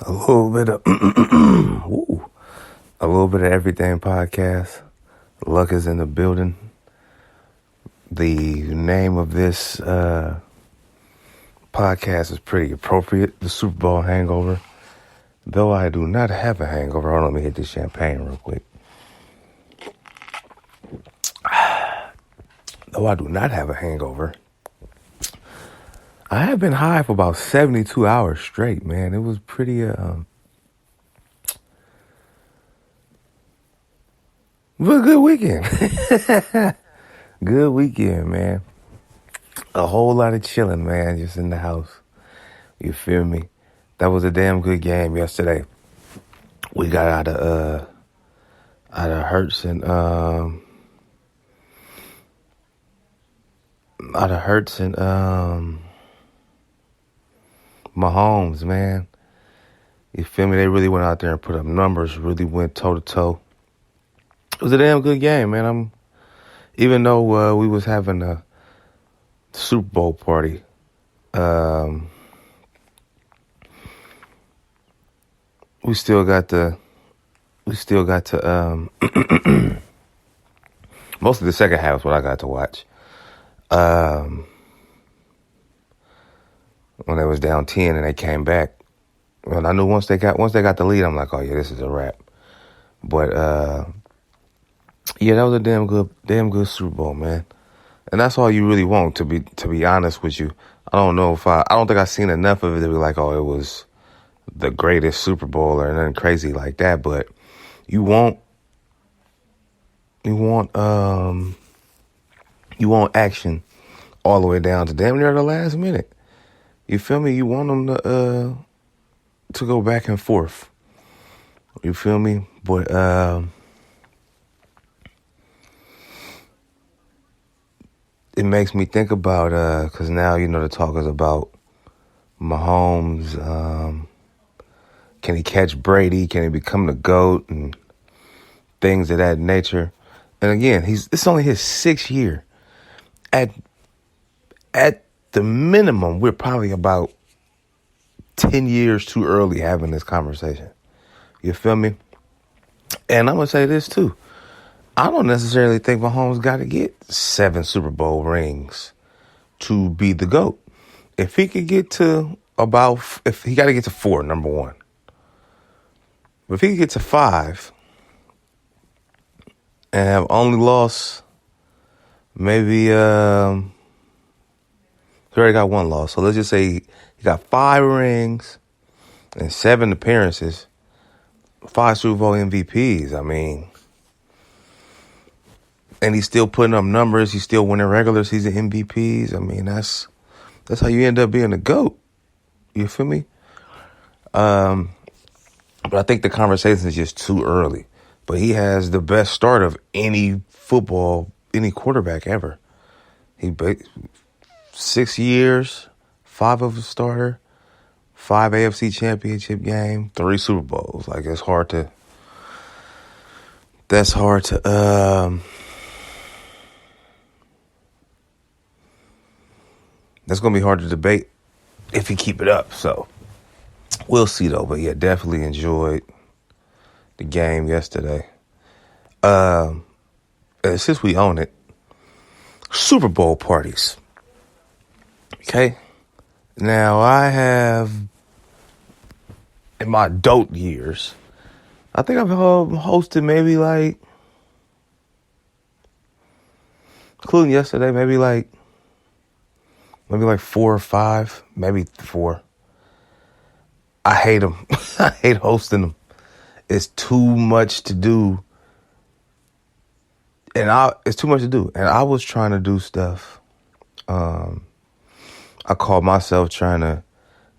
A little bit of ooh, a little bit of everything podcast. Luck is in the building. The name of this podcast is pretty appropriate. The Super Bowl hangover. Though I do not have a hangover. Hold on, let me hit this champagne real quick. Though I do not have a hangover, I have been high for about 72 hours straight, man. It was pretty it was a good weekend. Good weekend, man. A whole lot of chilling, man, just in the house. You feel me? That was a damn good game yesterday. We got out of Hurts and Mahomes, man. You feel me? They really went out there and put up numbers, really went toe to toe. It was a damn good game, man. Even though we was having a Super Bowl party, we still got to most of the second half is what I got to watch. When they was down 10 and they came back. And I knew once they got the lead, I'm like, oh yeah, this is a wrap. But yeah, that was a damn good Super Bowl, man. And that's all you really want, to be honest with you. I don't think I've seen enough of it to be like, oh, it was the greatest Super Bowl or nothing crazy like that. But you want action all the way down to damn near the last minute. You feel me? You want them to go back and forth. You feel me? But it makes me think about because now the talk is about Mahomes. Can he catch Brady? Can he become the GOAT and things of that nature? And again, it's only his 6th year. At the minimum, we're probably about 10 years too early having this conversation. You feel me? And I'm going to say this too. I don't necessarily think Mahomes got to get 7 Super Bowl rings to be the GOAT. If he could get to if he got to get to 4, number one. But if he could get to 5 and have only lost maybe, he already got 1 loss. So let's just say he got 5 rings and 7 appearances, 5 Super Bowl MVPs. I mean, and he's still putting up numbers. He's still winning regular season MVPs. I mean, that's how you end up being a GOAT. You feel me? But I think the conversation is just too early. But he has the best start of any quarterback ever. 6 years, 5 of a starter, 5 AFC championship game, 3 Super Bowls. Like, that's hard to that's going to be hard to debate if he keep it up. So we'll see though. But yeah, definitely enjoyed the game yesterday. And since we own it, Super Bowl parties. Okay. Now I have, in my adult years, I think I've hosted maybe including yesterday, maybe 4 or 5, maybe 4. I hate them. I hate hosting them. It's too much to do. It's too much to do. And I was trying to do stuff. I called myself trying to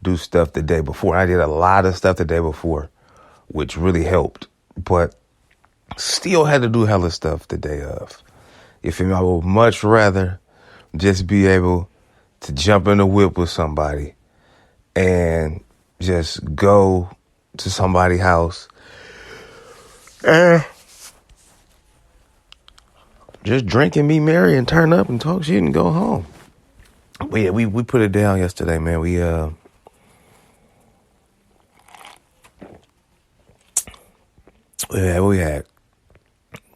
do stuff the day before. I did a lot of stuff the day before, which really helped. But still had to do hella stuff the day of. You feel me? I would much rather just be able to jump in the whip with somebody and just go to somebody's house and just drink and be merry and turn up and talk shit and go home. But yeah, we put it down yesterday, man. We Yeah, we had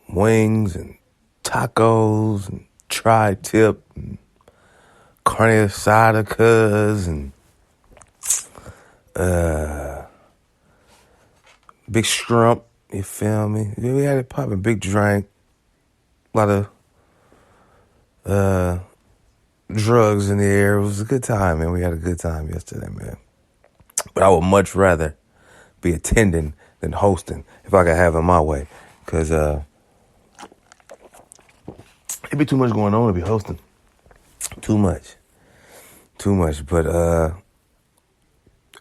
wings and tacos and tri-tip and carne asada and big shrimp. You feel me? Yeah, we had it popping. Big drink. A lot of drugs in the air. It was a good time, man. We had a good time yesterday, man. But I would much rather be attending than hosting if I could have it my way. Because it'd be too much going on to be hosting. Too much. But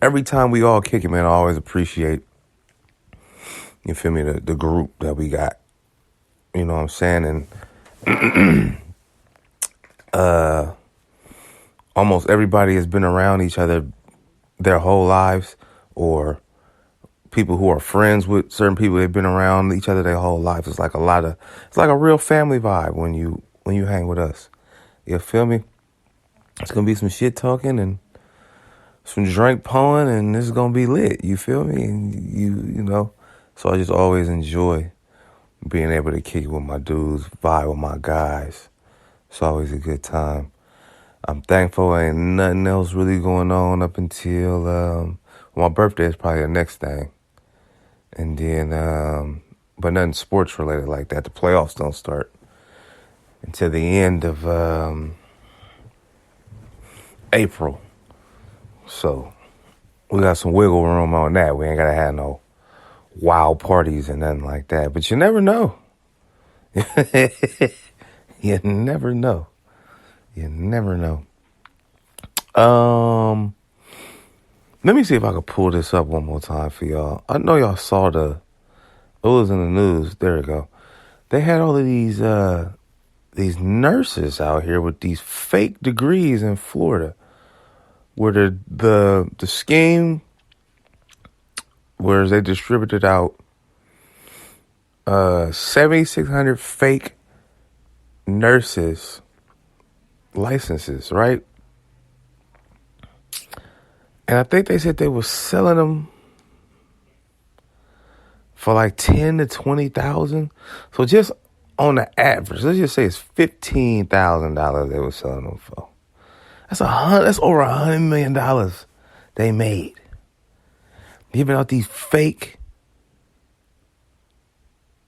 every time we all kick it, man, I always appreciate, you feel me, the group that we got. You know what I'm saying? And almost everybody has been around each other their whole lives, or people who are friends with certain people, they've been around each other their whole lives. It's like a real family vibe when you hang with us. You feel me? It's gonna be some shit talking and some drink pouring, and this is gonna be lit. You feel me? And you know. So I just always enjoy being able to kick with my dudes, vibe with my guys. It's always a good time. I'm thankful ain't nothing else really going on up until my birthday is probably the next thing. And then but nothing sports related like that. The playoffs don't start until the end of April. So we got some wiggle room on that. We ain't gotta have no wild parties and nothing like that. But you never know. You never know. You never know. Let me see if I can pull this up one more time for y'all. I know y'all saw it was in the news. There we go. They had all of these nurses out here with these fake degrees in Florida, where the scheme, where they distributed out 7,600 fake nurses licenses, right? And I think they said they were selling them for like 10 to 20,000. So just on the average, let's just say it's $15,000 they were selling them for. That's over $100 million they made, giving out these fake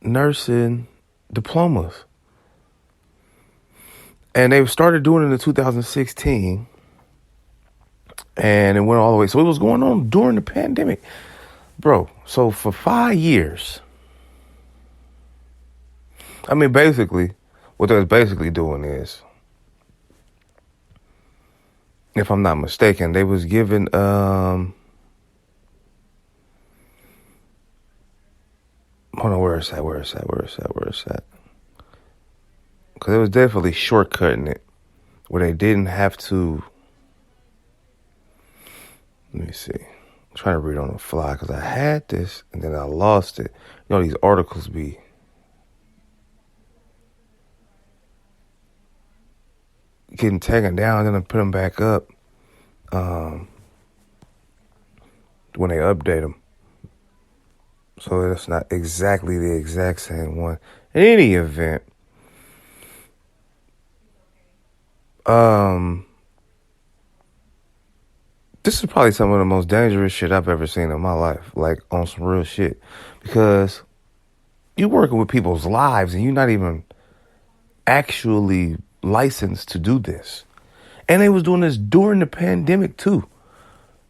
nursing diplomas. And they started doing it in 2016, and it went all the way. So it was going on during the pandemic, bro. So for 5 years, I mean, basically, what they're basically doing is, if I'm not mistaken, they was giving hold on, where is that? Because it was definitely shortcutting it, where they didn't have to. Let me see. I'm trying to read on the fly because I had this and then I lost it. You know, these articles be getting taken down, then I put them back up when they update them. So it's not exactly the exact same one. In any event, this is probably some of the most dangerous shit I've ever seen in my life, like on some real shit. Because you're working with people's lives and you're not even actually licensed to do this. And they was doing this during the pandemic too.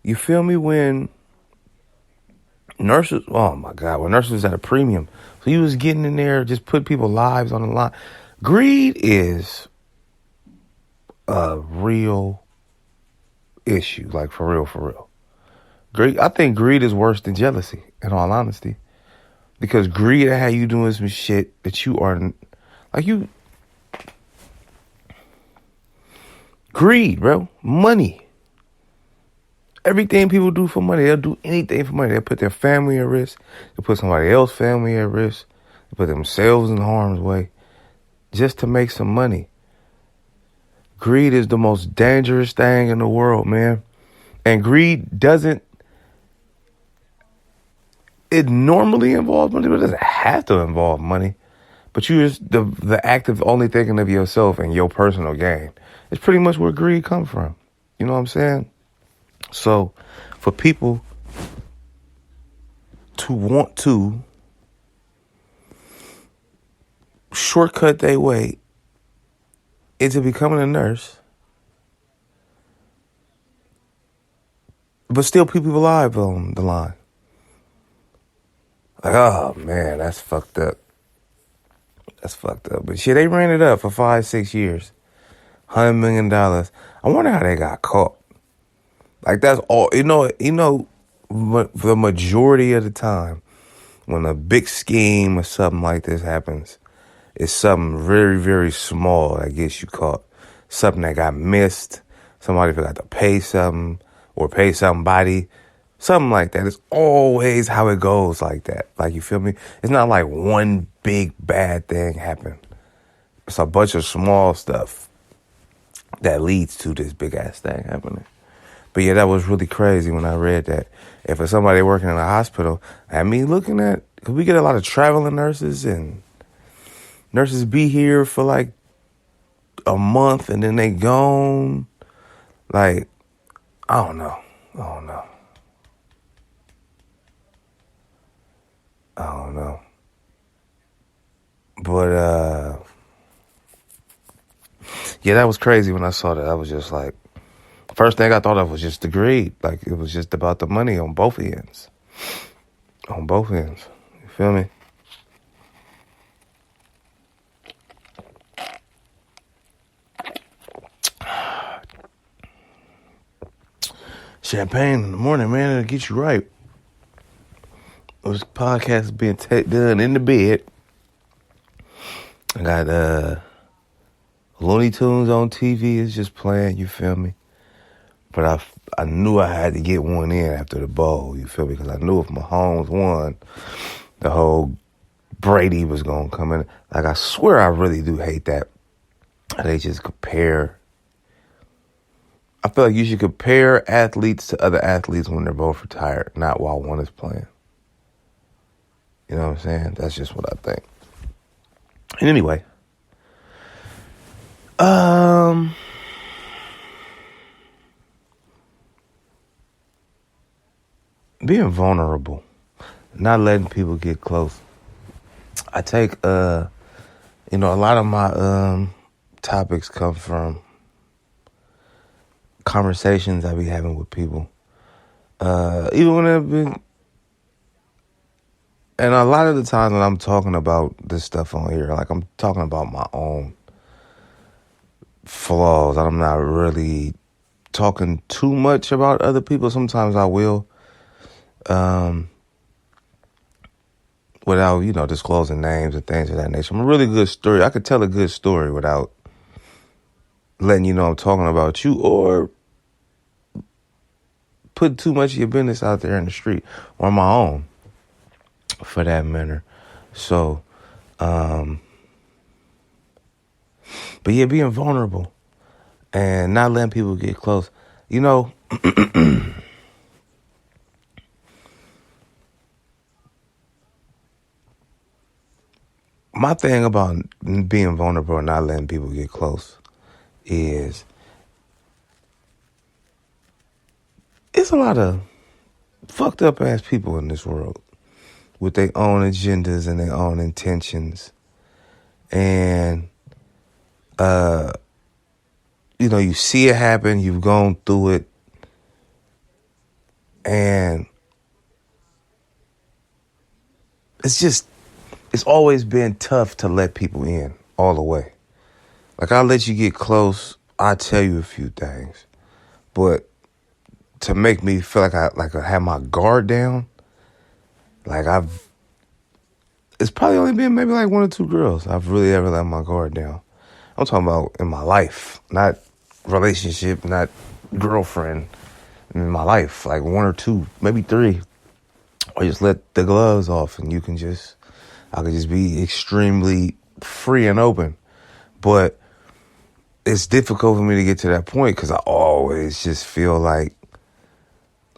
You feel me? When nurses, oh my God, when nurses was at a premium. So you was getting in there, just put people's lives on the line. Greed is a real issue, like for real. Greed, I think greed is worse than jealousy, in all honesty. Because greed had you doing some shit that you are, like you, greed, bro, money. Everything people do for money, they'll do anything for money. They'll put their family at risk. They'll put somebody else's family at risk. They'll put themselves in harm's way just to make some money. Greed is the most dangerous thing in the world, man. And greed doesn't it normally involves money, but it doesn't have to involve money. But you just, the act of only thinking of yourself and your personal gain is pretty much where greed comes from. You know what I'm saying? So for people to want to shortcut their way into becoming a nurse, but still keep people alive on the line. Like, oh man, that's fucked up. That's fucked up. But shit, they ran it up for 5-6 years. $100 million. I wonder how they got caught. Like, that's all, the majority of the time when a big scheme or something like this happens, it's something very, very small that gets you caught. Something that got missed. Somebody forgot to pay something or pay somebody. Something like that. It's always how it goes like that. Like, you feel me? It's not like one big bad thing happened. It's a bunch of small stuff that leads to this big ass thing happening. But yeah, that was really crazy when I read that. And for somebody working in a hospital, I mean, looking at, because we get a lot of traveling nurses, and nurses be here for like a month and then they gone. Like, I don't know. But, yeah, that was crazy when I saw that. I was just like, first thing I thought of was just the greed. Like, it was just about the money on both ends. On both ends. You feel me? Champagne in the morning, man, it'll get you right. This podcast is being done in the bed. I got Looney Tunes on TV. It's just playing, you feel me? But I knew I had to get one in after the bowl, you feel me? Because I knew if Mahomes won, the whole Brady was going to come in. Like, I swear I really do hate that. They just compare. I feel like you should compare athletes to other athletes when they're both retired, not while one is playing. You know what I'm saying? That's just what I think. And anyway, being vulnerable, not letting people get close. I take, a lot of my topics come from conversations I be having with people. Even when I've been, and a lot of the times when I'm talking about this stuff on here, like, I'm talking about my own flaws. I'm not really talking too much about other people. Sometimes I will, without, disclosing names and things of that nature. I'm a really good story. I could tell a good story without letting you know I'm talking about you, or put too much of your business out there in the street, or my own, for that matter. So, but yeah, being vulnerable and not letting people get close. My thing about being vulnerable and not letting people get close is it's a lot of fucked up ass people in this world with their own agendas and their own intentions. And, you see it happen, you've gone through it, and it's always been tough to let people in all the way. Like, I'll let you get close, I'll tell you a few things, but to make me feel like I have my guard down, like, it's probably only been maybe like one or two girls I've really ever let my guard down. I'm talking about in my life, not relationship, not girlfriend. In my life, like one or two, maybe three. Or just let the gloves off and I could just be extremely free and open. But it's difficult for me to get to that point because I always just feel like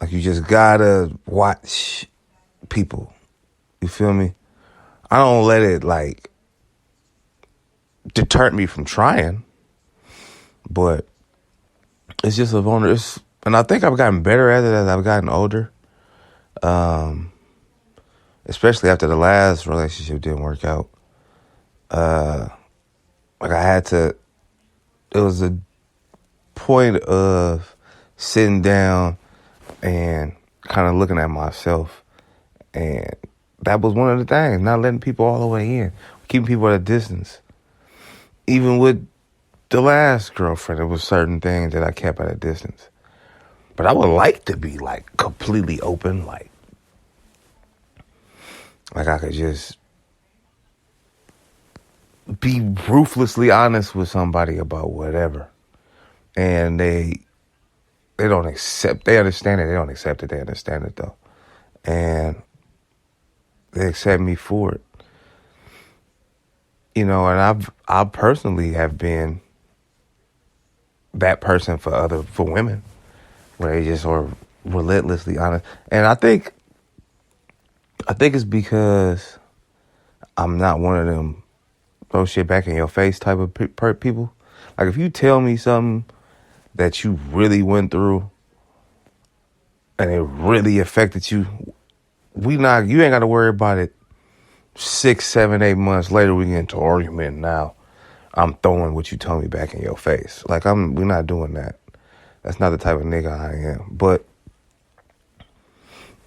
you just gotta watch people. You feel me? I don't let it like deter me from trying, but it's just a vulnerable. And I think I've gotten better at it as I've gotten older. Especially after the last relationship didn't work out. Like I had to. It was a point of sitting down and kind of looking at myself, and that was one of the things. Not letting people all the way in, keeping people at a distance. Even with the last girlfriend, there was certain things that I kept at a distance. But I would like to be like completely open, like I could just be ruthlessly honest with somebody about whatever, and they don't accept. They understand it. They don't accept it. They understand it though, and they accept me for it. You know, and I personally have been that person for women, where they just are relentlessly honest. And I think it's because I'm not one of them throw shit back in your face type of people. Like if you tell me something that you really went through and it really affected you, you ain't got to worry about it 6, 7, 8 months later. We get into an argument. Now I'm throwing what you told me back in your face. Like we're not doing that. That's not the type of nigga I am. But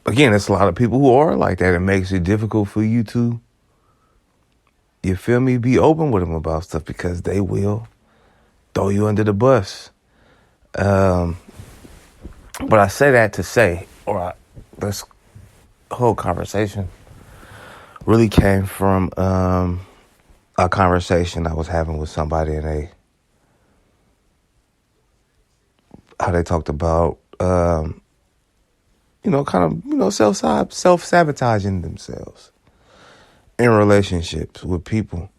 again, it's a lot of people who are like that. It makes it difficult for you to, you feel me, be open with them about stuff because they will throw you under the bus. But I say that to say, this whole conversation really came from a conversation I was having with somebody, and how they talked about, self-sabotaging themselves in relationships with people.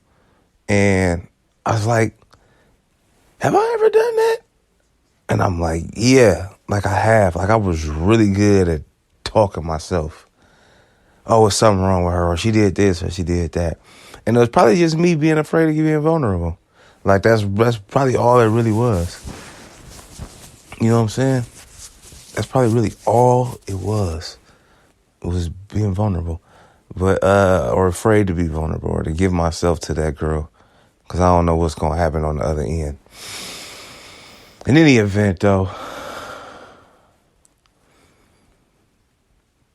And I was like, have I ever done that? And I'm like, yeah, like I have. Like I was really good at talking myself. Oh, there's something wrong with her, or she did this, or she did that. And it was probably just me being afraid of being vulnerable. Like that's probably all it really was. You know what I'm saying? That's probably really all it was. It was being vulnerable. But or afraid to be vulnerable, or to give myself to that girl, because I don't know what's going to happen on the other end. In any event, though,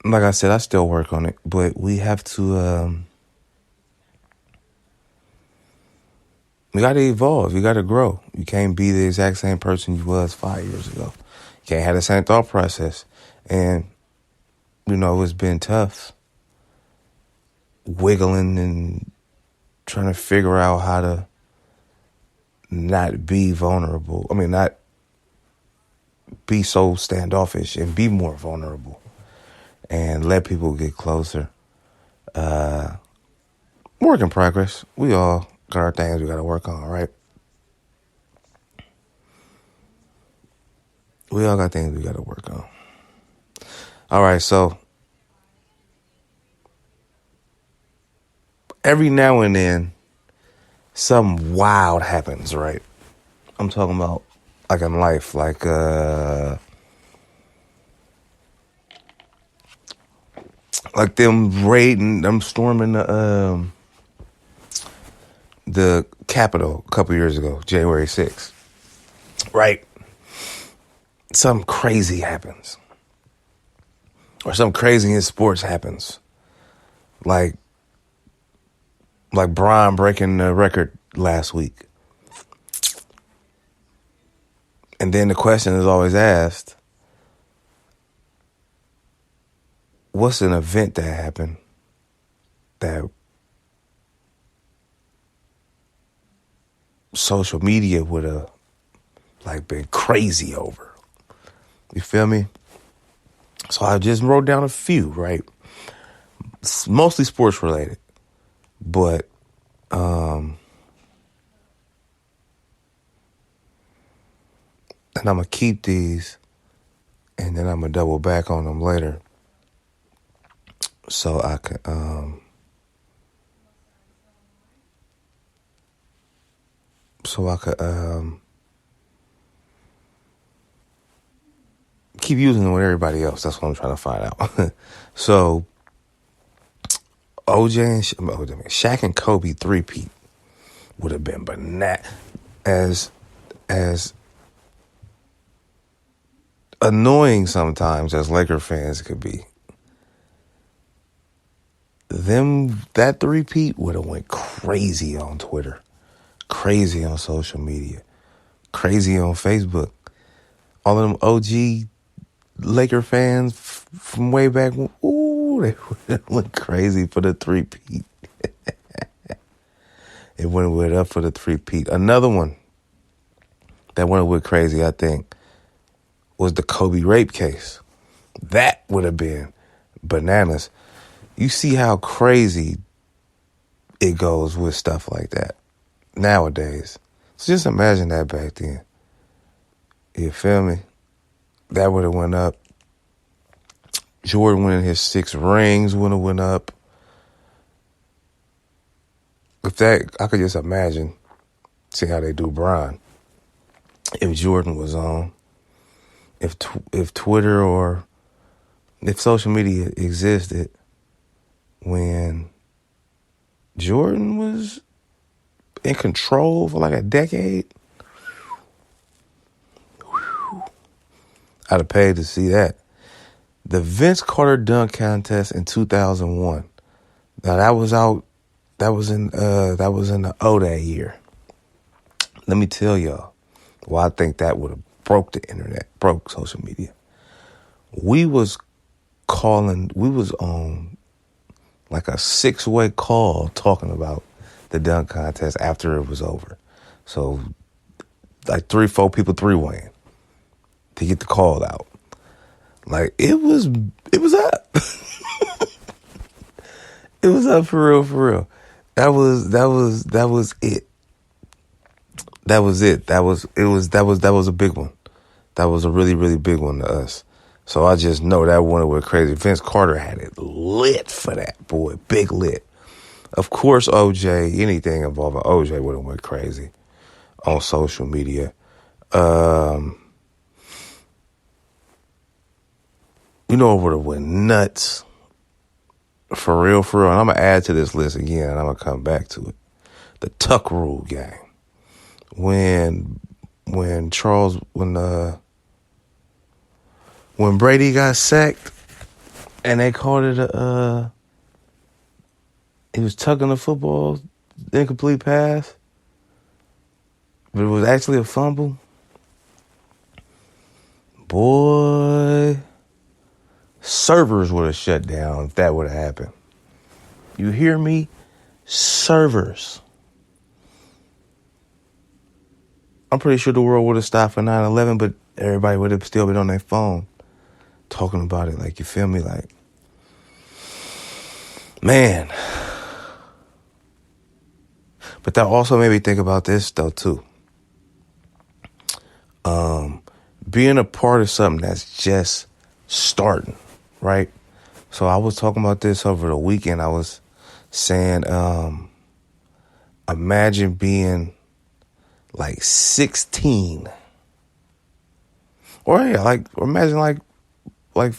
like I said, I still work on it, but we have to, we got to evolve. You got to grow. You can't be the exact same person you was 5 years ago. You can't have the same thought process. And, it's been tough wiggling and trying to figure out how to not be vulnerable. I mean, not be so standoffish and be more vulnerable and let people get closer. Work in progress. We all got our things we got to work on, right? We all got things we got to work on. All right, so every now and then, something wild happens, right? I'm talking about like in life, like them storming the Capitol a couple years ago, January 6th, right? Something crazy happens, or something crazy in sports happens, like Brian breaking the record last week. And then the question is always asked, what's an event that happened that social media would have been crazy over? You feel me? So I just wrote down a few, right? It's mostly sports related, but and I'm gonna keep these, and then I'm gonna double back on them later. so I could keep using it with everybody else. That's what I'm trying to find out. So Shaq and Kobe three-peat would have been as annoying sometimes as Laker fans could be. That three-peat would have went crazy on Twitter, crazy on social media, crazy on Facebook. All of them OG Laker fans from way back, ooh, they would have went crazy for the three-peat. It went up for the three-peat. Another one that went crazy, I think, was the Kobe rape case. That would have been bananas. You see how crazy it goes with stuff like that nowadays. So just imagine that back then. You feel me? That would have went up. Jordan winning his 6 rings would have went up. If that, I could just imagine, see how they do Bron. If Jordan was on, if Twitter or if social media existed when Jordan was in control for like a decade, I'd have paid to see that. The Vince Carter dunk contest in 2001. Now that was in the that year. Let me tell y'all why I think that would have broke the internet, broke social media. We was on like a 6-way call talking about the dunk contest after it was over. So like 3-4 people 3-waying to get the call out. Like it was up. It was up for real. That was it. That was it. That was a big one. That was a really, really big one to us. So I just know that one went crazy. Vince Carter had it lit for that, boy. Big lit. Of course, OJ, anything involving OJ would have went crazy on social media. You know, it would have went nuts. For real. And I'm going to add to this list again, and I'm going to come back to it. The Tuck Rule gang. When Brady got sacked and they called it he was tucking the football, incomplete pass, but it was actually a fumble. Boy, servers would have shut down if that would have happened. You hear me? Servers. I'm pretty sure the world would have stopped for 9/11, but everybody would have still been on their phone talking about it. Like, you feel me? Like, man. But that also made me think about this, though, too. Being a part of something that's just starting, right? So I was talking about this over the weekend. I was saying, imagine being like 16. Or yeah, imagine like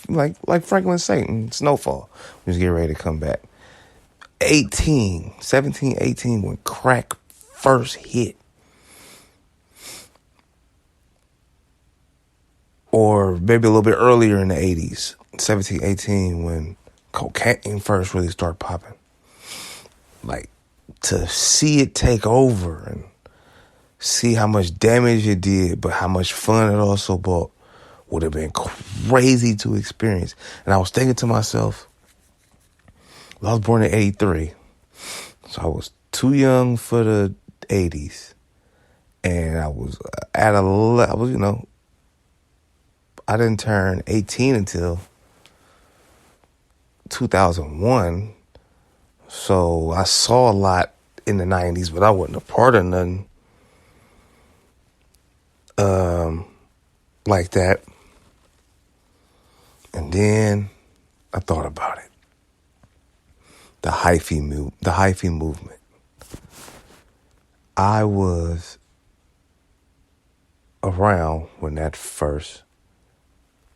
Franklin Saint Snowfall was getting ready to come back. 17, 18 when crack first hit. Or maybe a little bit earlier in the 80s, 17, 18 when cocaine first really started popping. Like, to see it take over and see how much damage it did, but how much fun it also brought would have been crazy to experience. And I was thinking to myself, I was born in 83, so I was too young for the 80s. And I was I didn't turn 18 until 2001. So I saw a lot in the 90s, but I wasn't a part of nothing like that. And then I thought about it. the hyphy movement. I was around when that first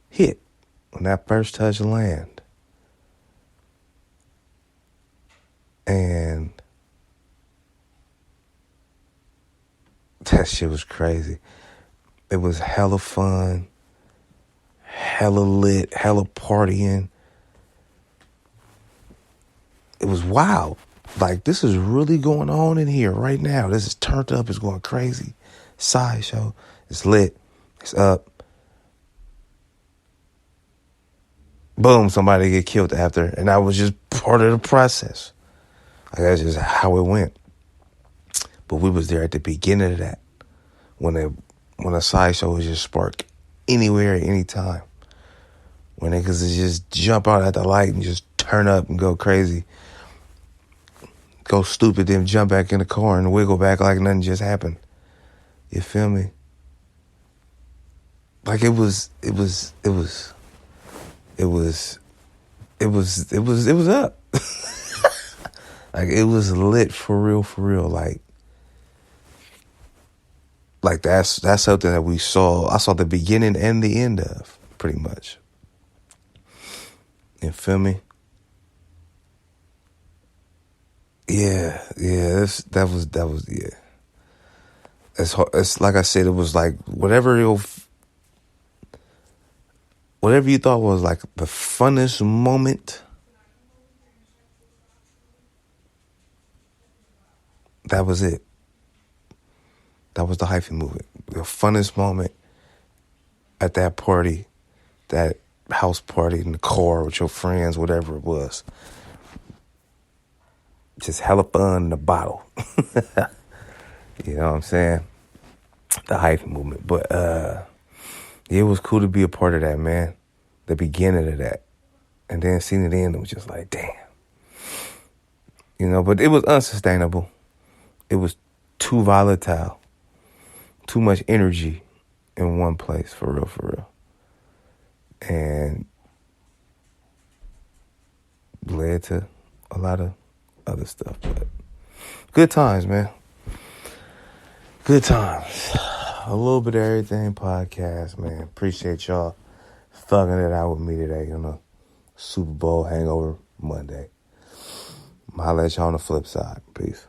hit, when that first touched land. And that shit was crazy. It was hella fun, hella lit, hella partying. It was wild. Like, this is really going on in here right now. This is turned up. It's going crazy. Sideshow. It's lit. It's up. Boom, somebody get killed after. And that was just part of the process. Like, that's just how it went. But we was there at the beginning of that. When a sideshow was just sparked anywhere at any time. When niggas just jump out at the light and just turn up and go crazy. Go stupid, then jump back in the car and wiggle back like nothing just happened. You feel me? Like it was up. Like it was lit for real. Like that's something that we saw. I saw the beginning and the end of, pretty much. You feel me? Yeah. That was yeah. It's like I said, it was like whatever you thought was like the funnest moment. That was it. That was the hyphy movement. The funnest moment at that party, that house party in the car with your friends, whatever it was. Just hella fun in the bottle. You know what I'm saying? The hyphy movement. But it was cool to be a part of that, man. The beginning of that. And then seeing it end, it was just like, damn. You know, but it was unsustainable. It was too volatile. Too much energy in one place, for real. And led to a lot of other stuff. But good times, man. Good times. A little bit of everything podcast, man. Appreciate y'all thugging it out with me today on a Super Bowl Hangover Monday. I'll let y'all on the flip side. Peace.